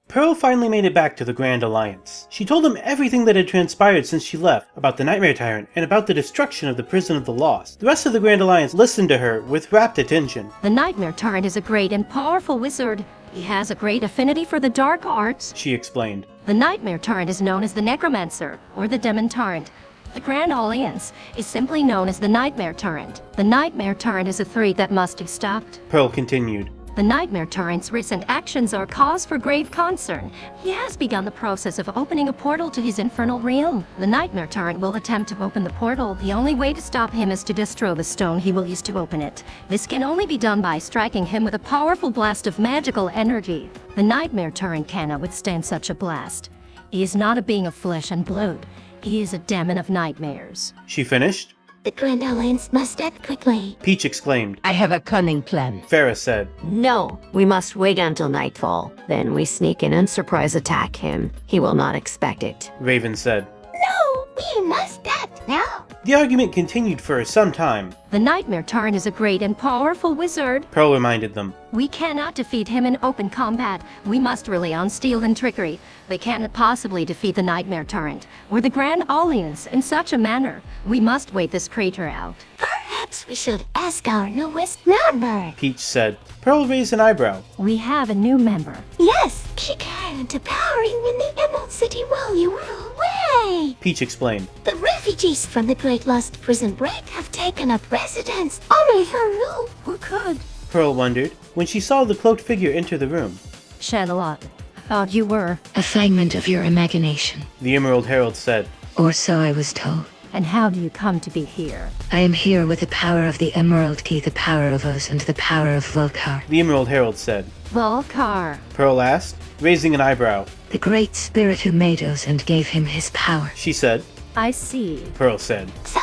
Pearl finally made it back to the Grand Alliance. She told them everything that had transpired since she left, about the Nightmare Tyrant, and about the destruction of the Prison of the Lost. The rest of the Grand Alliance listened to her with rapt attention. The Nightmare Tyrant is a great and powerful wizard. He has a great affinity for the dark arts, she explained. The Nightmare Tyrant is known as the Necromancer, or the Demon Tyrant. The Grand Alliance is simply known as the Nightmare Tyrant. The Nightmare Tyrant is a threat that must be stopped. Pearl continued. The Nightmare Tyrant's recent actions are cause for grave concern. He has begun the process of opening a portal to his infernal realm. The Nightmare Tyrant will attempt to open the portal. The only way to stop him is to destroy the stone he will use to open it. This can only be done by striking him with a powerful blast of magical energy. The Nightmare Tyrant cannot withstand such a blast. He is not a being of flesh and blood. He is a demon of nightmares. She finished. The Grand Alliance must act quickly, Peach exclaimed. I have a cunning plan. Farah said. No, we must wait until nightfall. Then we sneak in and surprise attack him. He will not expect it. Raven said. No, we must act now. The argument continued for some time. The Nightmare Tyrant is a great and powerful wizard. Pearl reminded them. We cannot defeat him in open combat. We must rely on steel and trickery. They cannot possibly defeat the Nightmare Tyrant or the Grand Alliance in such a manner. We must wait this creature out. Perhaps we should ask our newest member. Peach said. Pearl raised an eyebrow. We have a new member. Yes, she came to powering in the Emerald City while you were away. Peach explained. The refugees from the Great Lost Prison Break have taken up residence under her roof. Who could? Pearl wondered when she saw the cloaked figure enter the room. Shadowlot, I thought you were. A figment of your imagination, The Emerald Herald said. or so I was told. And how do you come to be here? I am here with the power of the Emerald Key, the power of Oz, and the power of Vul-Kar. The Emerald Herald said. Vul-Kar. Pearl asked, raising an eyebrow. The great spirit who made Oz and gave him his power. She said. I see. Pearl said. So,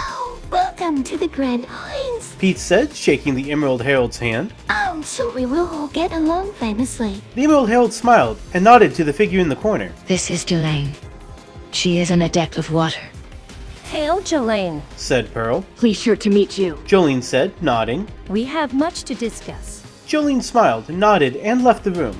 welcome to the Grand Alliance. Pete said, shaking the Emerald Herald's hand. I'm sure we will all get along famously. The Emerald Herald smiled and nodded to the figure in the corner. This is Jolyne. She is an adept of water. Hail, Jolyne. Said Pearl. Pleasure to meet you. Jolyne said, nodding. We have much to discuss. Jolyne smiled, nodded, and left the room.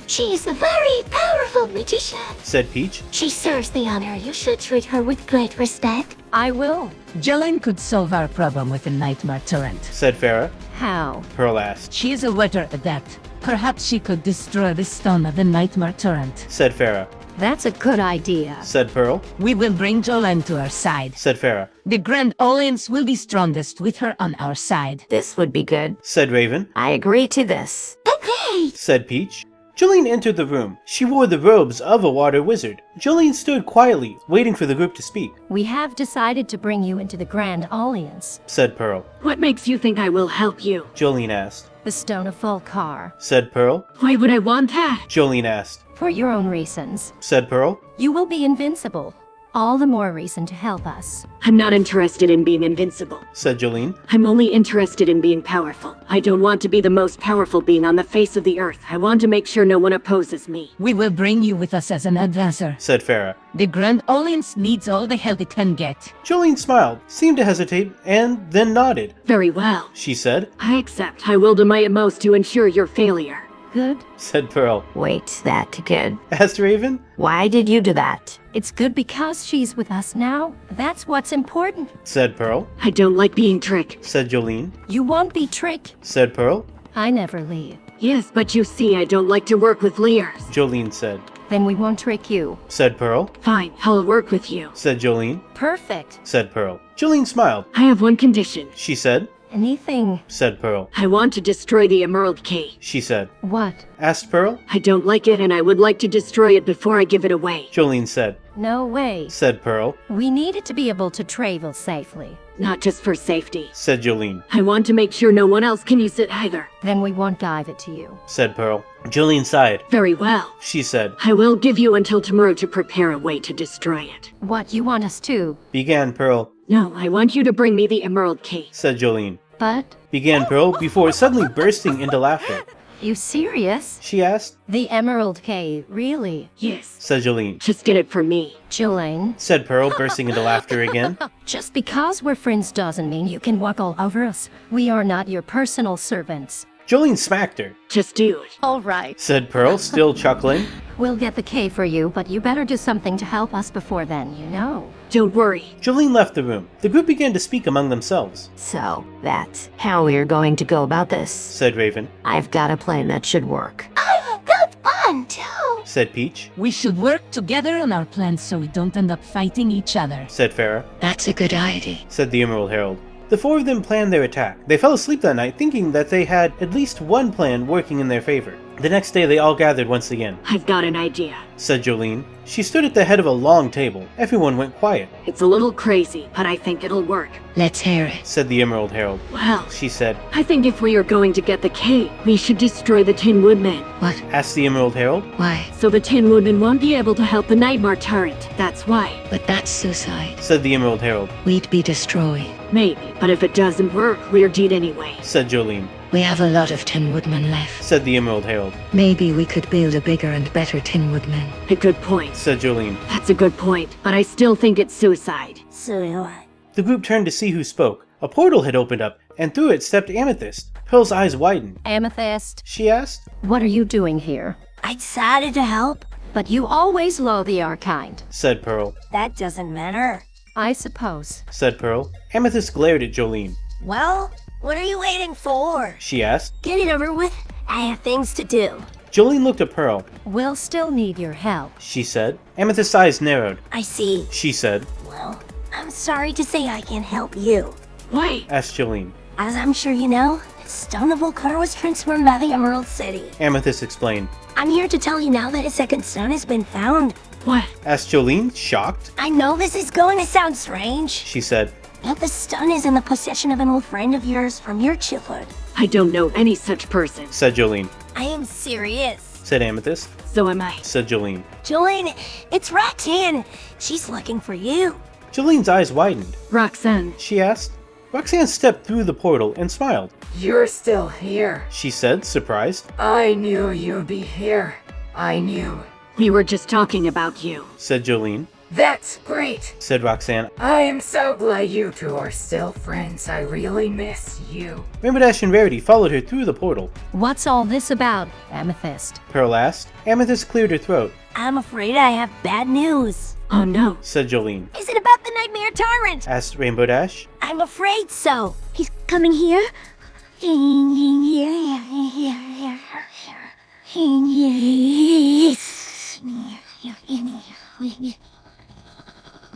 She is a very powerful magician, Said Peach. she serves the honor. You should treat her with great respect. I will. Jolyne could solve our problem with the Nightmare Tyrant. Said Farah. How? Pearl asked. She is a water adept. Perhaps she could destroy the stone of the Nightmare Tyrant. Said Farah. That's a good idea. Said Pearl. We will bring Jolyne to our side. Said Farah. The Grand Alliance will be strongest with her on our side. This would be good. Said Raven. I agree to this. Okay. Said Peach. Jolyne entered the room. She wore the robes of a water wizard. Jolyne stood quietly, waiting for the group to speak. We have decided to bring you into the Grand Alliance. Said Pearl. What makes you think I will help you? Jolyne asked. The Stone of Vul-Kar. Said Pearl. Why would I want that? Jolyne asked. For your own reasons. Said Pearl. You will be invincible. All the more reason to help us. I'm not interested in being invincible. Said Jolyne. I'm only interested in being powerful. I don't want to be the most powerful being on the face of the earth. I want to make sure no one opposes me. We will bring you with us as an advisor. Said Farah. The Grand Alliance needs all the help it can get. Jolyne smiled, seemed to hesitate, and then nodded. Very well. She said. I accept. I will do my utmost to ensure your failure. Good. Said Pearl. Wait, that good? Asked Raven. Why did you do that? It's good because she's with us now. That's what's important. Said Pearl. I don't like being tricked. Said Jolyne. You won't be tricked. Said Pearl. I never leave. Yes, but you see, I don't like to work with leers. Jolyne said. Then we won't trick you. Said Pearl. Fine, I'll work with you. Said Jolyne. Perfect. Said Pearl. Jolyne smiled. I have one condition. She said. Anything. Said Pearl. I want to destroy the Emerald Key. She said. What? Asked Pearl. I don't like it and I would like to destroy it before I give it away. Jolyne said. No way. Said Pearl. We need it to be able to travel safely. Not just for safety. Said Jolyne. I want to make sure no one else can use it either. Then we won't give it to you. Said Pearl. Jolyne sighed. Very well. She said. I will give you until tomorrow to prepare a way to destroy it. What you want us to? Began Pearl. No, I want you to bring me the Emerald Key. Said Jolyne. But? Began Pearl before suddenly bursting into laughter. You serious? She asked. The Emerald Cave, really? Yes. Said Jolyne. Just get it for me. Jolyne? Said Pearl, bursting into laughter again. Just because we're friends doesn't mean you can walk all over us. We are not your personal servants. Jolyne smacked her. Just do it. All right. Said Pearl, still chuckling. We'll get the K for you, but you better do something to help us before then, you know. Don't worry. Jolyne left the room. The group began to speak among themselves. So, that's how we're going to go about this. Said Raven. I've got a plan that should work. I have got fun too. Said Peach. We should work together on our plans so we don't end up fighting each other. Said Farah. That's a good idea. Said the Emerald Herald. The four of them planned their attack. They fell asleep that night thinking that they had at least one plan working in their favor. The next day they all gathered once again. I've got an idea. Said Jolyne. She stood at the head of a long table. Everyone went quiet. It's a little crazy, but I think it'll work. Let's hear it. Said the Emerald Herald. Well, She said. I think if we are going to get the K, we should destroy the Tin Woodman. What? Asked the Emerald Herald. Why? So the Tin Woodman won't be able to help the Nightmare Tyrant. That's why. But that's suicide. Said the Emerald Herald. We'd be destroyed. Maybe, but if it doesn't work, we're dead anyway. Said Jolyne. We have a lot of Tin Woodmen left. Said the Emerald Herald. Maybe we could build a bigger and better Tin Woodman. A good point. Said Jolyne. That's a good point, but I still think it's suicide. So do I. The group turned to see who spoke. A portal had opened up, and through it stepped Amethyst. Pearl's eyes widened. Amethyst, She asked. what are you doing here? I decided to help. But you always loathe the our kind. Said Pearl. That doesn't matter. I suppose. Said Pearl. Amethyst glared at Jolyne. Well, what are you waiting for? She asked. Get it over with. I have things to do. Jolyne looked at Pearl. We'll still need your help. She said. Amethyst's eyes narrowed. I see. She said. Well, I'm sorry to say I can't help you. Why? Asked Jolyne. As I'm sure you know, the Stone of Vul-Kar was transformed by the Emerald City. Amethyst explained. I'm here to tell you now that a second stone has been found. What? Asked Jolyne, shocked. I know this is going to sound strange, She said. but the stone is in the possession of an old friend of yours from your childhood. I don't know any such person. Said Jolyne. I am serious. Said Amethyst. So am I. Said Jolyne. Jolyne, it's Roxanne. She's looking for you. Jolyne's eyes widened. Roxanne. She asked. Roxanne stepped through the portal and smiled. You're still here. She said, surprised. I knew you'd be here. I knew. We were just talking about you. Said Jolyne. That's great. Said Roxanne. I am so glad you two are still friends. I really miss you. Rainbow Dash and Rarity followed her through the portal. What's all this about, Amethyst? Pearl asked. Amethyst cleared her throat. I'm afraid I have bad news. Oh no. Said Jolyne. Is it about the Nightmare Tyrant? Asked Rainbow Dash. I'm afraid so. He's coming here.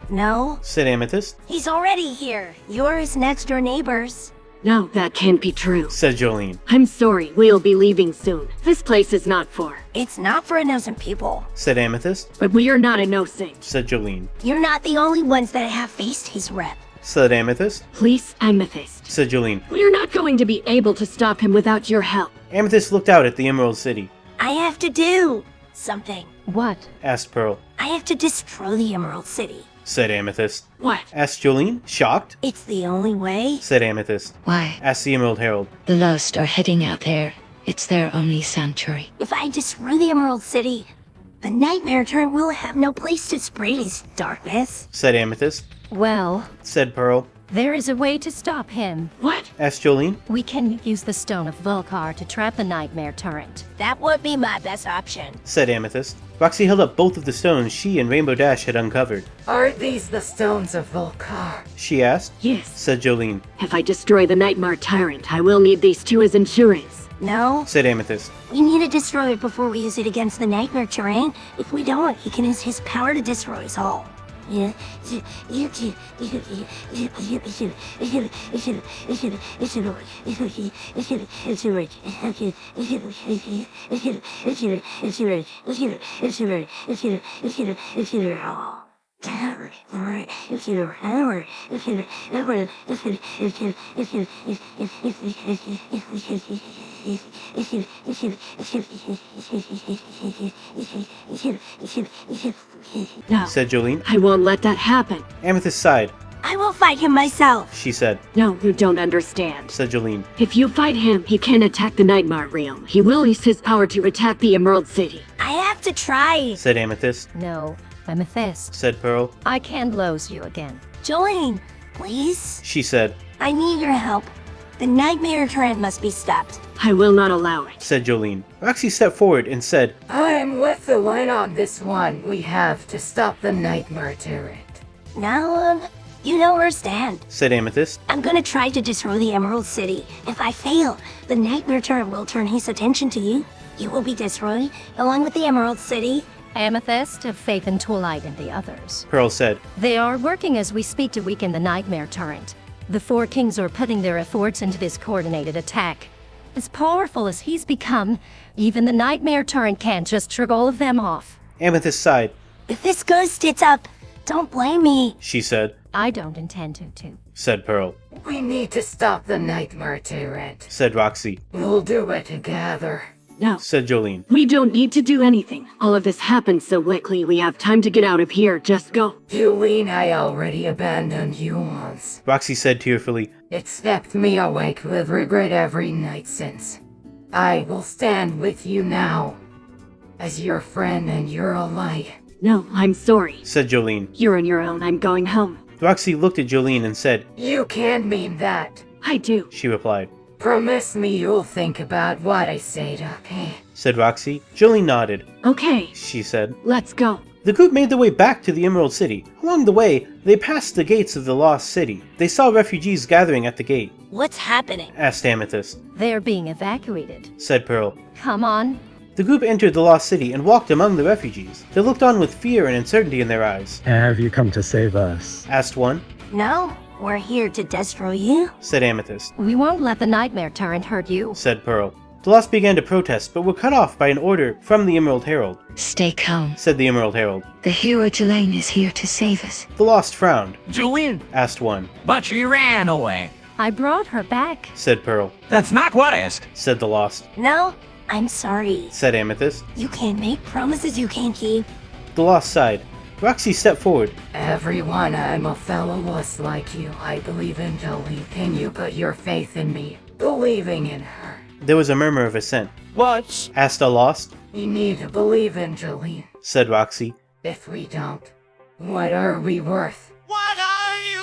No, Said Amethyst. he's already here. You're his next door neighbors. No, that can't be true. Said Jolyne. I'm sorry, we'll be leaving soon. This place is not for. It's not for innocent people. Said Amethyst. But we are not innocent. Said Jolyne. You're not the only ones that have faced his rep. Said Amethyst. Please, Amethyst. Said Jolyne. We're not going to be able to stop him without your help. Amethyst looked out at the Emerald City. I have to do something. What? Asked Pearl. I have to destroy the Emerald City. Said Amethyst. What? Asked Jolyne, shocked. It's the only way. Said Amethyst. Why? Asked the Emerald Herald. The Lost are heading out there. It's their only sanctuary. If I destroy the Emerald City, the Nightmare Tyrant will have no place to spread his darkness. Said Amethyst. Well, Said Pearl. there is a way to stop him. What? Asked Jolyne. We can use the Stone of Vul-Kar to trap the Nightmare Tyrant. That would be my best option. Said Amethyst. Roxy held up both of the stones she and Rainbow Dash had uncovered. Are these the Stones of Vul-Kar? She asked. Yes. Said Jolyne. If I destroy the Nightmare Tyrant, I will need these two as insurance. No, Said Amethyst. we need to destroy it before we use it against the Nightmare Tyrant. If we don't, he can use his power to destroy us all. Yeah. No. Said Jolyne. I won't let that happen. Amethyst sighed. I will fight him myself. She said. No, you don't understand. Said Jolyne. If you fight him, he can attack the Nightmare Realm. He will use his power to attack the Emerald City. I have to try. Said Amethyst. No, Amethyst. Said Pearl. I can't lose you again. Jolyne, please. She said. I need your help. The Nightmare Tyrant must be stopped. I will not allow it. said Jolyne. Roxy stepped forward and said, I'm with the line on this one. We have to stop the Nightmare Tyrant. Now, you know where I stand. said Amethyst. I'm gonna try to destroy the Emerald City. If I fail, the Nightmare Tyrant will turn his attention to you. You will be destroyed, along with the Emerald City. Amethyst, have faith in Twilight and the others. Pearl said. They are working as we speak to weaken the Nightmare Tyrant. The four kings are putting their efforts into this coordinated attack. As powerful as he's become, even the Nightmare Tyrant can't just shrug all of them off. Amethyst sighed. If this ghost gets up, don't blame me. She said. I don't intend to. Said Pearl. We need to stop the Nightmare Tyrant. Said Roxy. We'll do it together. No. Said Jolyne. We don't need to do anything. All of this happened so quickly. We have time to get out of here. Just go. Jolyne, I already abandoned you once. Roxy said tearfully. It's kept me awake with regret every night since. I will stand with you now, as your friend and your ally. No, I'm sorry. Said Jolyne. You're on your own. I'm going home. Roxy looked at Jolyne and said, You can't mean that. I do. she replied. Promise me you'll think about what I said, okay? Said Roxy. Jolyne nodded. Okay, She said. let's go. The group made their way back to the Emerald City. Along the way, they passed the gates of the Lost City. They saw refugees gathering at the gate. What's happening? Asked Amethyst. They're being evacuated. Said Pearl. Come on. The group entered the Lost City and walked among the refugees. They looked on with fear and uncertainty in their eyes. Have you come to save us? Asked one. No, we're here to destroy you. Said Amethyst. We won't let the Nightmare Tyrant hurt you. Said Pearl. The Lost began to protest, but were cut off by an order from the Emerald Herald. Stay calm. Said the Emerald Herald. The hero Jolyne is here to save us. The Lost frowned. Jolyne, Asked one. but she ran away. I brought her back. Said Pearl. That's not what I asked. Said the Lost. No, I'm sorry. Said Amethyst. You can't make promises you can't keep. The Lost sighed. Roxy stepped forward. Everyone, I'm a fellow lost like you. I believe in Jolyne. Can you put your faith in me? Believing in her. There was a murmur of assent. What? Asked a Lost. We need to believe in Jolyne. Said Roxy. If we don't, what are we worth? What are you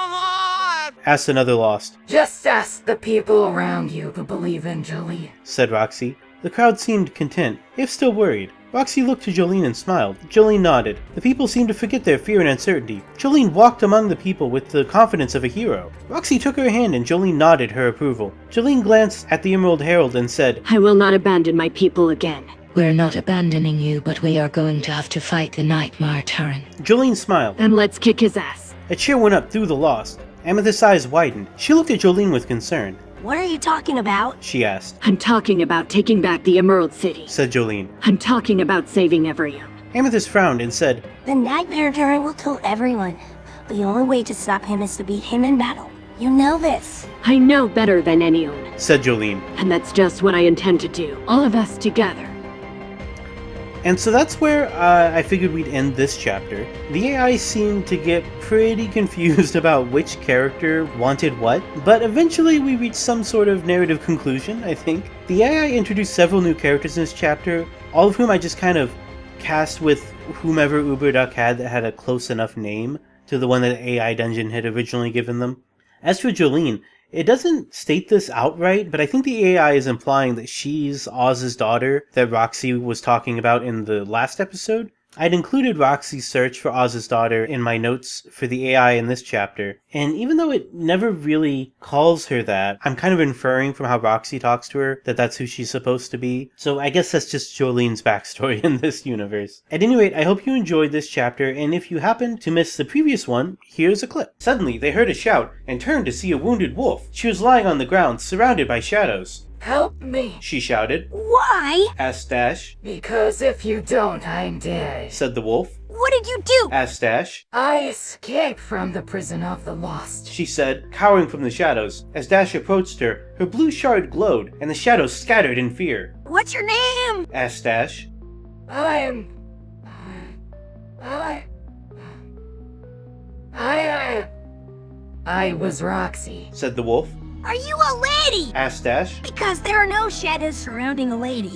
on? Asked another Lost. Just ask the people around you to believe in Jolyne. Said Roxy. The crowd seemed content, if still worried. Roxy looked to Jolyne and smiled. Jolyne nodded. The people seemed to forget their fear and uncertainty. Jolyne walked among the people with the confidence of a hero. Roxy took her hand and Jolyne nodded her approval. Jolyne glanced at the Emerald Herald and said, I will not abandon my people again. We're not abandoning you, but we are going to have to fight the Nightmare Tyrant. Jolyne smiled. And let's kick his ass. A cheer went up through the Lost. Amethyst's eyes widened. She looked at Jolyne with concern. What are you talking about? She asked. I'm talking about taking back the Emerald City. Said Jolyne. I'm talking about saving everyone. Amethyst frowned and said, The Nightmare Tyrant will kill everyone. The only way to stop him is to beat him in battle. You know this. I know better than anyone. Said Jolyne. And that's just what I intend to do. All of us together. And so that's where I figured we'd end this chapter. The AI seemed to get pretty confused about which character wanted what, but eventually we reached some sort of narrative conclusion, I think. The AI introduced several new characters in this chapter, all of whom I just kind of cast with whomever Uberduck had that had a close enough name to the one that AI Dungeon had originally given them. As for Jolyne, it doesn't state this outright, but I think the AI is implying that she's Oz's daughter that Roxy was talking about in the last episode. I'd included Roxy's search for Oz's daughter in my notes for the AI in this chapter, and even though it never really calls her that, I'm kind of inferring from how Roxy talks to her that that's who she's supposed to be. So I guess that's just Jolyne's backstory in this universe. At any rate, I hope you enjoyed this chapter, and if you happened to miss the previous one, here's a clip. Suddenly, they heard a shout and turned to see a wounded wolf. She was lying on the ground, surrounded by shadows. Help me. She shouted. Why? Asked Dash. Because if you don't, I'm dead. Said the wolf. What did you do? Asked Dash. I escaped from the prison of the lost. She said, cowering from the shadows. As Dash approached her, her blue shard glowed, and the shadows scattered in fear. What's your name? Asked Dash. I was Roxy. Said the wolf. Are you a lady? Asked Dash. Because there are no shadows surrounding a lady.